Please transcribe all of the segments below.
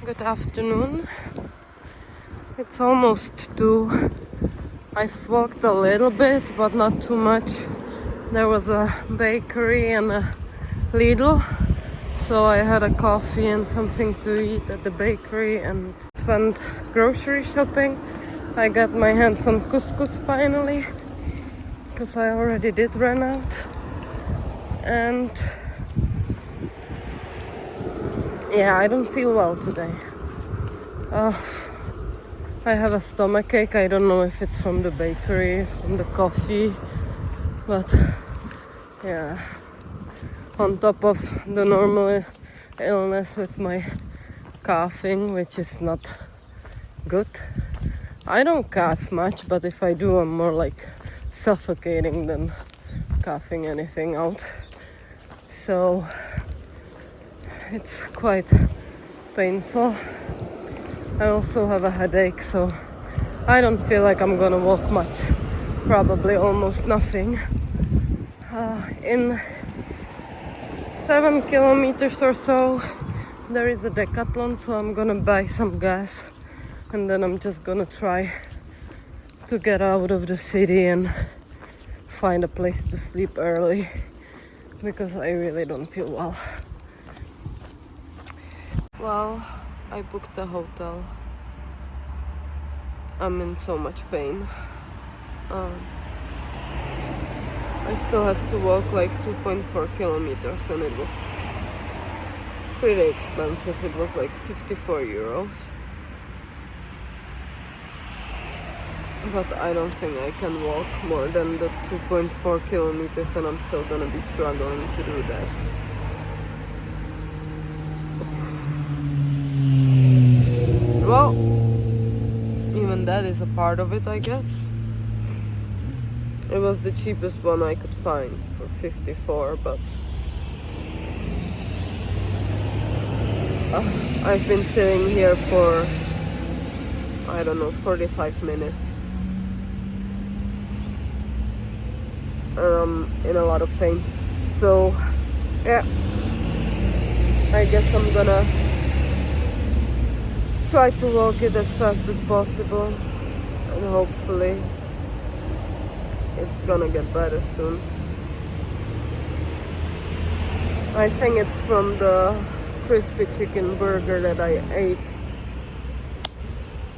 Good afternoon. It's almost 2. I've walked a little bit, but not too much. There was a bakery and a Lidl, so I had a coffee and something to eat at the bakery and went grocery shopping. I got my hands on couscous finally, because I already did run out. And yeah, I don't feel well today. I have a stomachache. I don't know if it's from the bakery, from the coffee, but yeah. On top of the normal illness with my coughing, which is not good. I don't cough much, but if I do, I'm more like suffocating than coughing anything out. So it's quite painful. I also have a headache, so I don't feel like I'm gonna walk much. Probably almost nothing. In 7 kilometers or so, there is a decathlon, so I'm gonna buy some gas, and then I'm just gonna try to get out of the city and find a place to sleep early, because I really don't feel well. Well, I booked a hotel. I'm in so much pain. I still have to walk like 2.4 kilometers, and it was pretty expensive. It was like 54 euros. But I don't think I can walk more than the 2.4 kilometers, and I'm still gonna be struggling to do that. Well, even that is a part of it, I guess. It was the cheapest one I could find for 54, but I've been sitting here for, I don't know, 45 minutes. And I'm in a lot of pain. So, yeah. I guess I'm gonna try to walk it as fast as possible. And hopefully it's gonna get better soon. I think it's from the crispy chicken burger that I ate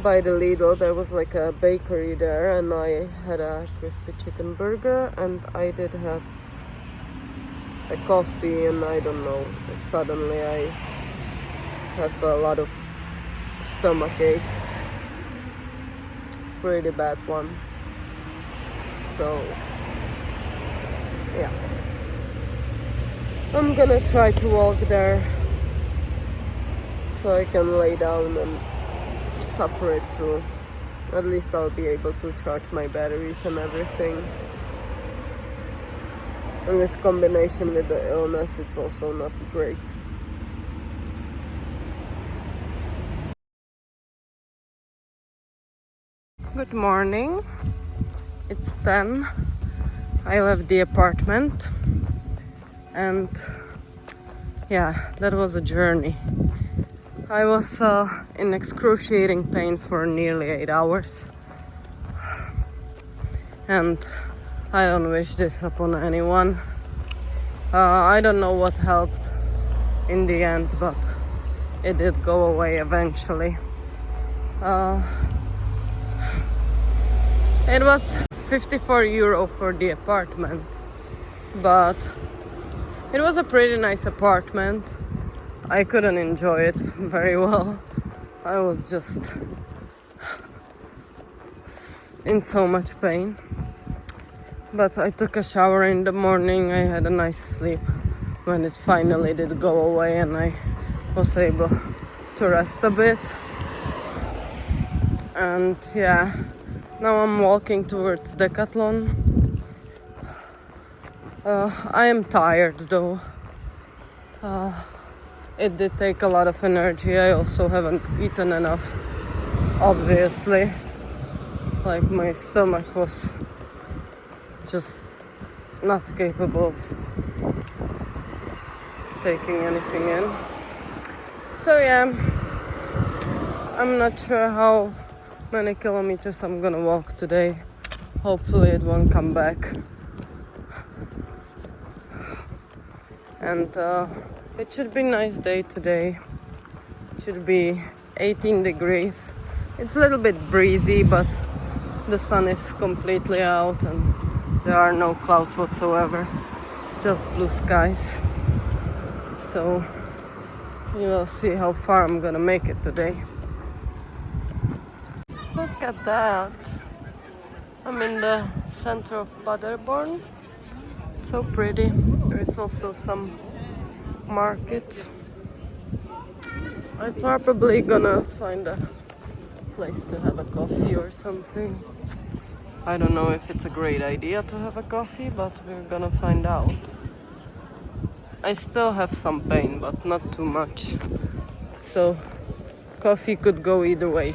by the Lidl. There was like a bakery there, and I had a crispy chicken burger, and I did have a coffee, and I don't know, suddenly I have a lot of stomachache. Pretty bad one. So yeah, I'm gonna try to walk there so I can lay down and suffer it through. At least I'll be able to charge my batteries and everything. And with combination with the illness, it's also not great. Good morning. It's 10. I left the apartment, and yeah, that was a journey. I was in excruciating pain for nearly 8 hours, and I don't wish this upon anyone. I don't know what helped in the end, but it did go away eventually. It was 54 euro for the apartment, but it was a pretty nice apartment. I couldn't enjoy it very well. I was just in so much pain. But I took a shower in the morning. I had a nice sleep when it finally did go away, and I was able to rest a bit. And yeah, now I'm walking towards Decathlon. I am tired though. It did take a lot of energy. I also haven't eaten enough, obviously. Like, my stomach was just not capable of taking anything in. So yeah, I'm not sure how many kilometers I'm gonna walk today. Hopefully it won't come back. And it should be a nice day today. It should be 18 degrees. It's a little bit breezy, but the sun is completely out and there are no clouds whatsoever. Just blue skies. So you will see how far I'm gonna make it today. Look at that. I'm in the center of Paderborn. It's so pretty. There is also some market. I'm probably gonna find a place to have a coffee or something. I don't know if it's a great idea to have a coffee, but we're gonna find out. I still have some pain, but not too much. So coffee could go either way.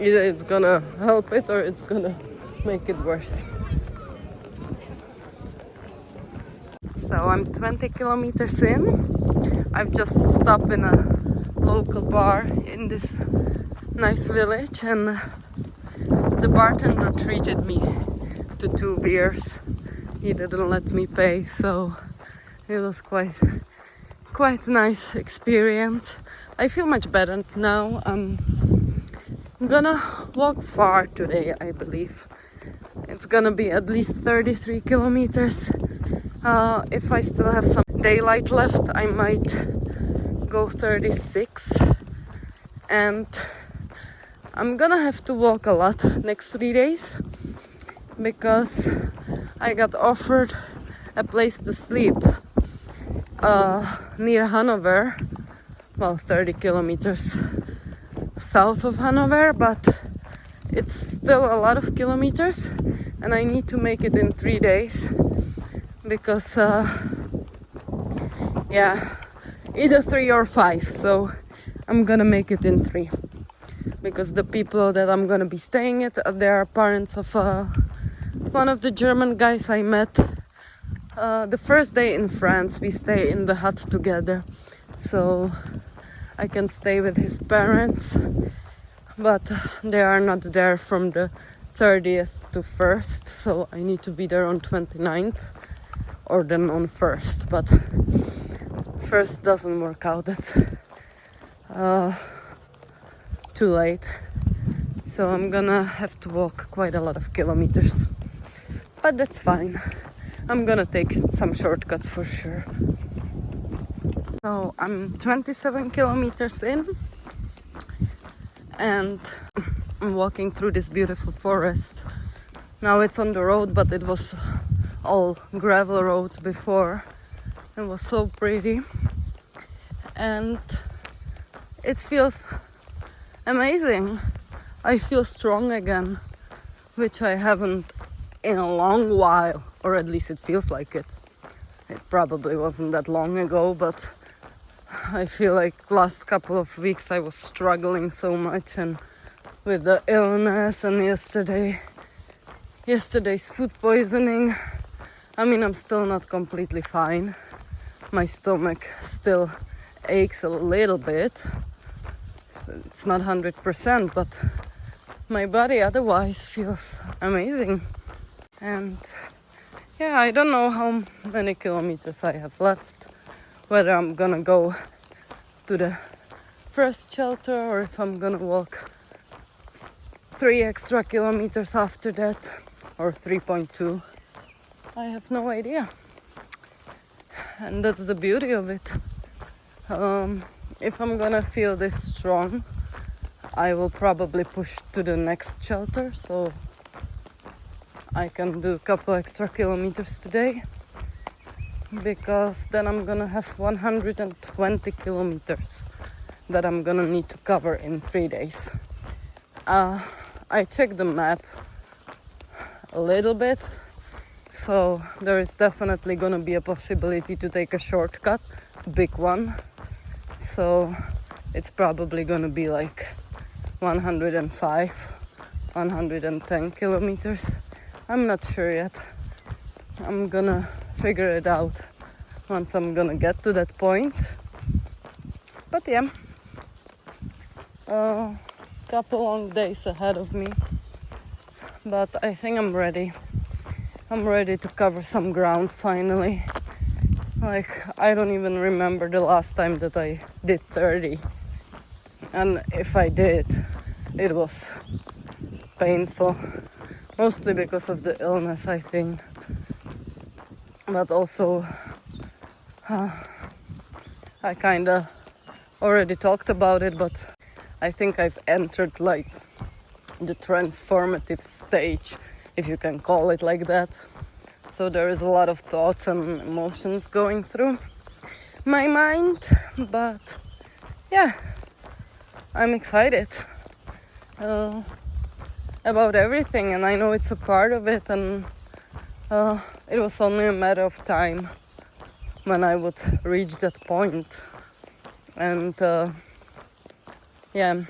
Either it's gonna help it or it's gonna make it worse. So I'm 20 kilometers in. I've just stopped in a local bar in this nice village and the bartender treated me to 2 beers. He didn't let me pay, so it was quite nice experience. I feel much better now. I'm gonna walk far today, I believe. It's gonna be at least 33 kilometers. If I still have some daylight left, I might go 36. And I'm gonna have to walk a lot next 3 days because I got offered a place to sleep near Hanover, well, 30 kilometers south of Hanover, but it's still a lot of kilometers and I need to make it in 3 days because either 3 or 5, so I'm gonna make it in 3 because the people that I'm gonna be staying at, they are parents of one of the German guys I met the first day in France. We stay in the hut together, so I can stay with his parents, but they are not there from the 30th to 1st, so I need to be there on 29th or then on 1st, but 1st doesn't work out. That's too late, so I'm gonna have to walk quite a lot of kilometers, but that's fine. I'm gonna take some shortcuts for sure. So I'm 27 kilometers in and I'm walking through this beautiful forest. Now it's on the road, but it was all gravel roads before. It was so pretty and it feels amazing. I feel strong again, which I haven't in a long while, or at least it feels like it. It probably wasn't that long ago, but I feel like last couple of weeks I was struggling so much and with the illness and yesterday's food poisoning. I mean, I'm still not completely fine. My stomach still aches a little bit. It's not 100%, but my body otherwise feels amazing. And yeah, I don't know how many kilometers I have left, whether I'm gonna go to the first shelter or if I'm gonna walk 3 extra kilometers after that, or 3.2. I have no idea. And that's the beauty of it. If I'm gonna feel this strong, I will probably push to the next shelter, so I can do a couple extra kilometers today, because then I'm gonna have 120 kilometers that I'm gonna need to cover in 3 days. I checked the map a little bit, so there is definitely gonna be a possibility to take a shortcut, a big one. So it's probably gonna be like 105, 110 kilometers. I'm not sure yet. I'm gonna figure it out once I'm gonna get to that point. But yeah, couple long days ahead of me, but I think I'm ready. I'm ready to cover some ground finally. Like, I don't even remember the last time that I did 30. And if I did, it was painful. Mostly because of the illness, I think. But also, I kinda already talked about it, but I think I've entered like the transformative stage, if you can call it like that. So there is a lot of thoughts and emotions going through my mind, but yeah, I'm excited about everything, and I know it's a part of it, and it was only a matter of time when I would reach that point. And yeah,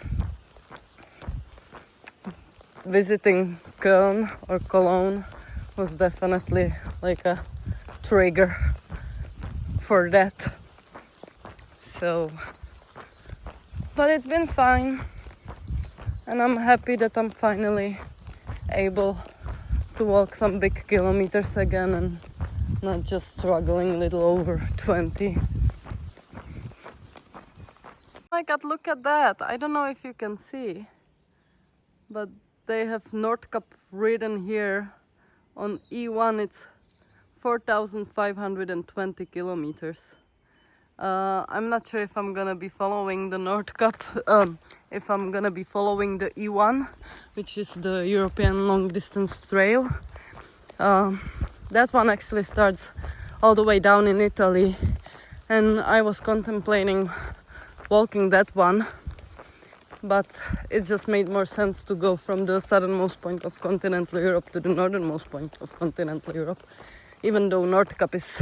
visiting Köln or Cologne was definitely like a trigger for that. So, but it's been fine, and I'm happy that I'm finally able to walk some big kilometers again and not just struggling a little over 20. My God, look at that. I don't know if you can see, but they have Nordkapp written here on E1. It's 4,520 kilometers. I'm not sure if I'm gonna be following the Nordkapp, if I'm gonna be following the E1, which is the European long distance trail. That one actually starts all the way down in Italy, and I was contemplating walking that one, but it just made more sense to go from the southernmost point of continental Europe to the northernmost point of continental Europe, even though Nordkapp is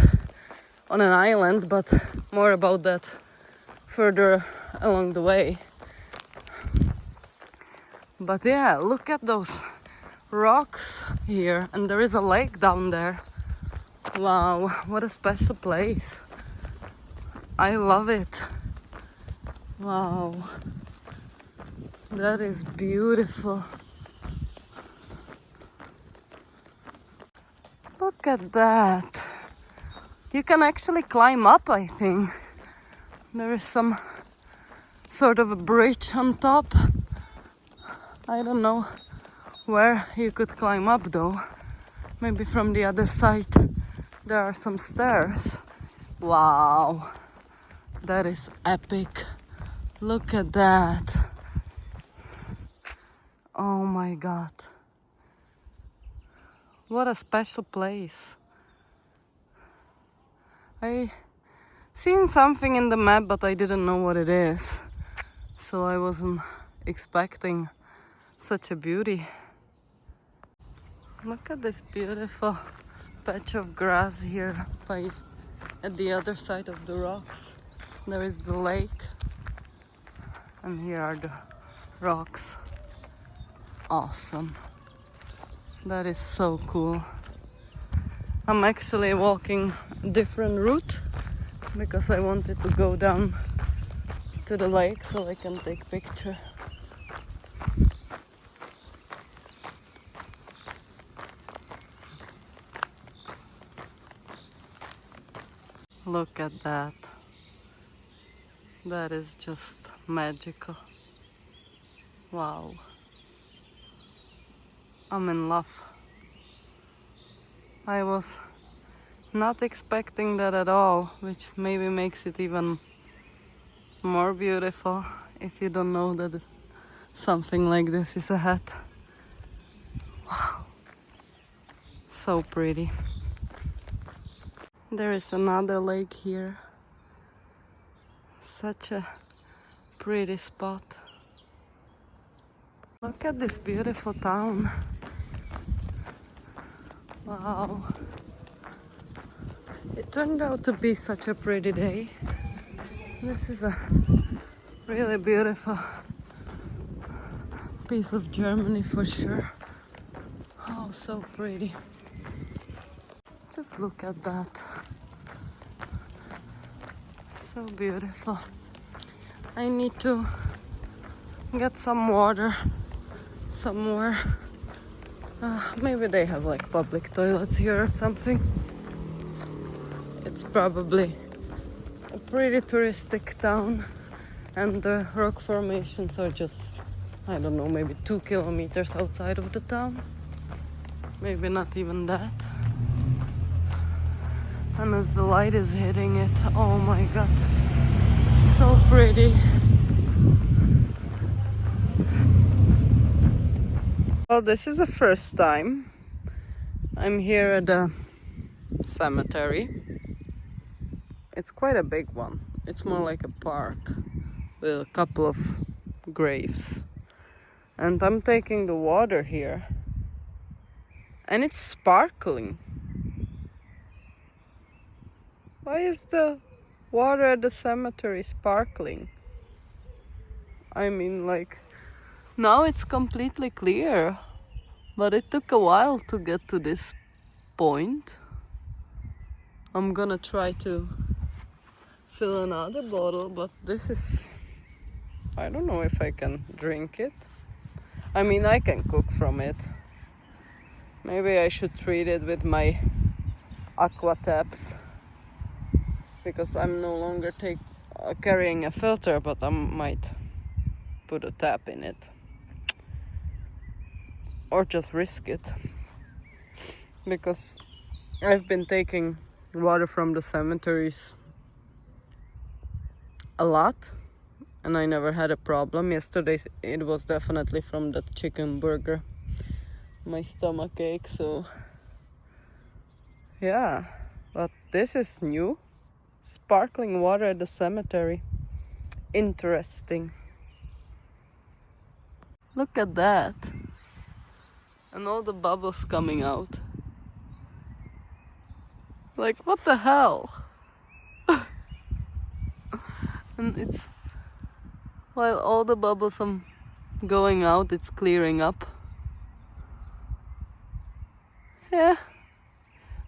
on an island, but more about that further along the way. But yeah, look at those rocks here, and there is a lake down there. Wow, what a special place. I love it. Wow, that is beautiful. Look at that. You can actually climb up, I think. There is some sort of a bridge on top. I don't know where you could climb up though. Maybe from the other side there are some stairs. Wow, that is epic. Look at that. Oh my God. What a special place. I seen something in the map, but I didn't know what it is. So I wasn't expecting such a beauty. Look at this beautiful patch of grass here at the other side of the rocks. There is the lake, and here are the rocks. Awesome. That is so cool. I'm actually walking a different route because I wanted to go down to the lake so I can take picture. Look at that. That is just magical. Wow. I'm in love. I was not expecting that at all, which maybe makes it even more beautiful if you don't know that something like this is ahead. Wow. So pretty. There is another lake here. Such a pretty spot. Look at this beautiful town. Wow. It turned out to be such a pretty day. This is a really beautiful piece of Germany for sure. Oh, so pretty. Just look at that. So beautiful. I need to get some water somewhere. Maybe they have like public toilets here or something. It's probably a pretty touristic town, and the rock formations are just, I don't know, maybe 2 kilometers outside of the town. Maybe not even that. And as the light is hitting it, oh my god, so pretty. Well, this is the first time I'm here at a cemetery. It's quite a big one. It's more like a park with a couple of graves. And I'm taking the water here. And it's sparkling. Why is the water at the cemetery sparkling? I mean, like, now it's completely clear. But it took a while to get to this point. I'm gonna try to fill another bottle, but this is... I don't know if I can drink it. I mean, I can cook from it. Maybe I should treat it with my aqua taps, because I'm no longer carrying a filter, but I might put a tap in it. Or just risk it. Because I've been taking water from the cemeteries a lot, and I never had a problem. Yesterday it was definitely from that chicken burger. My stomach ache, so yeah. But this is new. Sparkling water at the cemetery. Interesting. Look at that. And all the bubbles coming out. Like, what the hell? And it's... while all the bubbles are going out, it's clearing up. Yeah.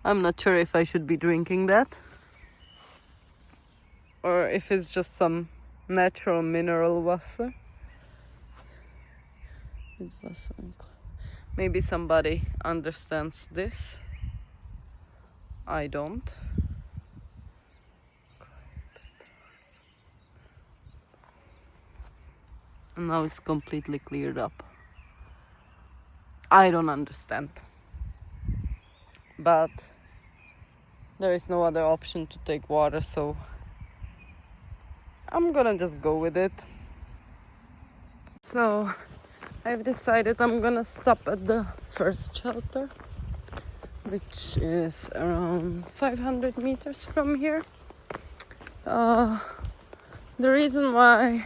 I'm not sure if I should be drinking that. Or if it's just some natural mineral water. Maybe somebody understands this. I don't. And now it's completely cleared up. I don't understand. But there is no other option to take water, so I'm gonna just go with it. So I've decided I'm gonna stop at the first shelter, which is around 500 meters from here. The reason why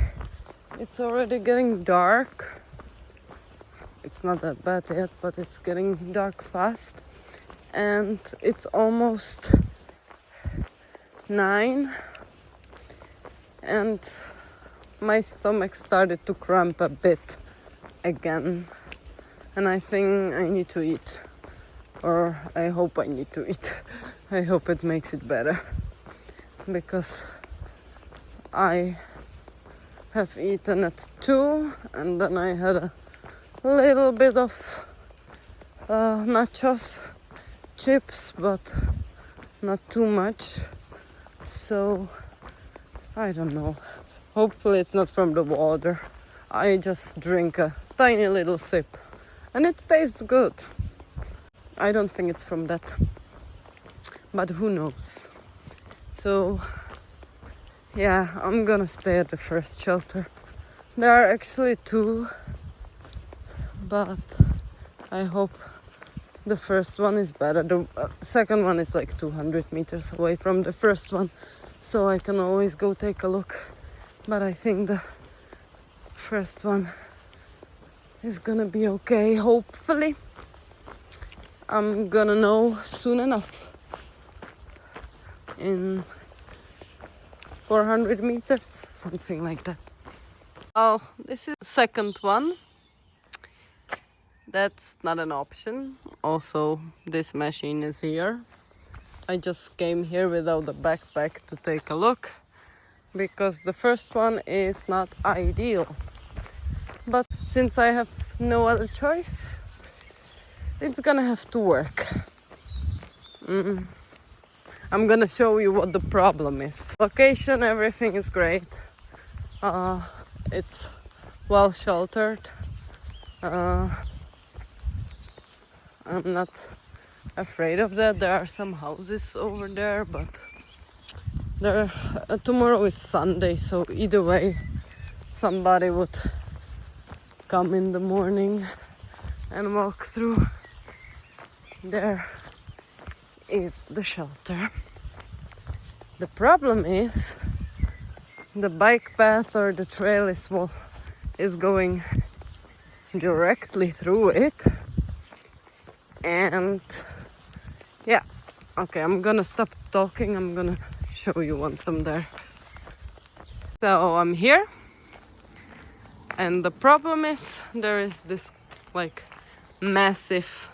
it's already getting dark, it's not that bad yet, but it's getting dark fast, and it's almost 9, and my stomach started to cramp a bit again, and I think I need to eat, or I hope I need to eat. I hope it makes it better, because I have eaten at 2, and then I had a little bit of nachos, chips, but not too much. So I don't know. Hopefully it's not from the water. I just drink a tiny little sip, and it tastes good. I don't think it's from that, but who knows. So yeah, I'm gonna stay at the first shelter. There are actually 2, but I hope the first one is better. The second one is like 200 meters away from the first one, so I can always go take a look. But I think the first one is gonna be okay, hopefully. I'm gonna know soon enough. In 400 meters, something like that. Oh, this is the second one. That's not an option. Also, this machine is here. I just came here without a backpack to take a look, because the first one is not ideal. but since I have no other choice, it's gonna have to work. I'm gonna show you what the problem is. Location, everything is great. It's well sheltered. I'm not afraid of that. There are some houses over there, but tomorrow is Sunday, so either way somebody would come in the morning and walk through. There is the shelter. The problem is the bike path or the trail is going directly through it, and yeah, okay, I'm gonna stop talking. I'm gonna show you once I'm there. So I'm here, and the problem is there is this like massive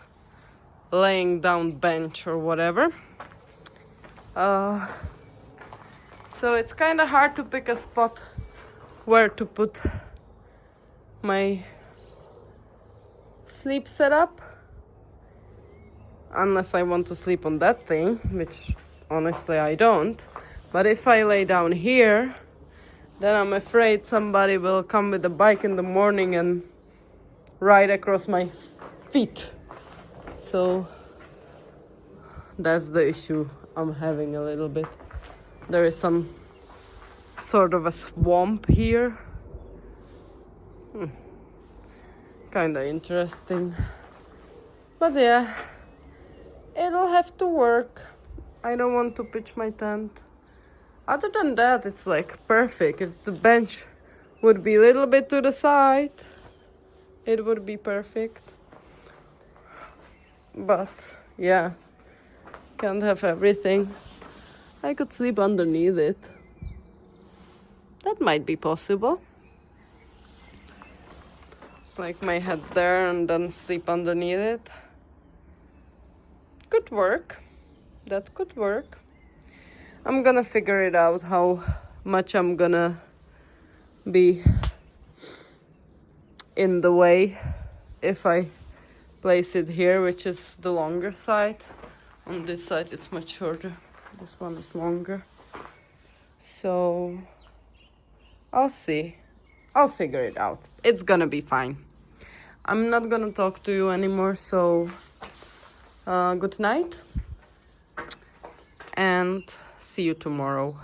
laying down bench or whatever. So it's kind of hard to pick a spot where to put my sleep setup, unless I want to sleep on that thing, which honestly I don't. But if I lay down here, then I'm afraid somebody will come with a bike in the morning and ride across my feet. So that's the issue I'm having a little bit. There is some sort of a swamp here. Kinda interesting. But yeah, it'll have to work. I don't want to pitch my tent. Other than that, it's like perfect. If the bench would be a little bit to the side, it would be perfect. But yeah, can't have everything. I could sleep underneath it. That might be possible. Like my head there and then sleep underneath it. Could work. That could work. I'm gonna figure it out how much I'm gonna be in the way if I place it here, which is the longer side. On this side it's much shorter. This one is longer. So I'll see. I'll figure it out. It's gonna be fine. I'm not gonna talk to you anymore, so good night and see you tomorrow.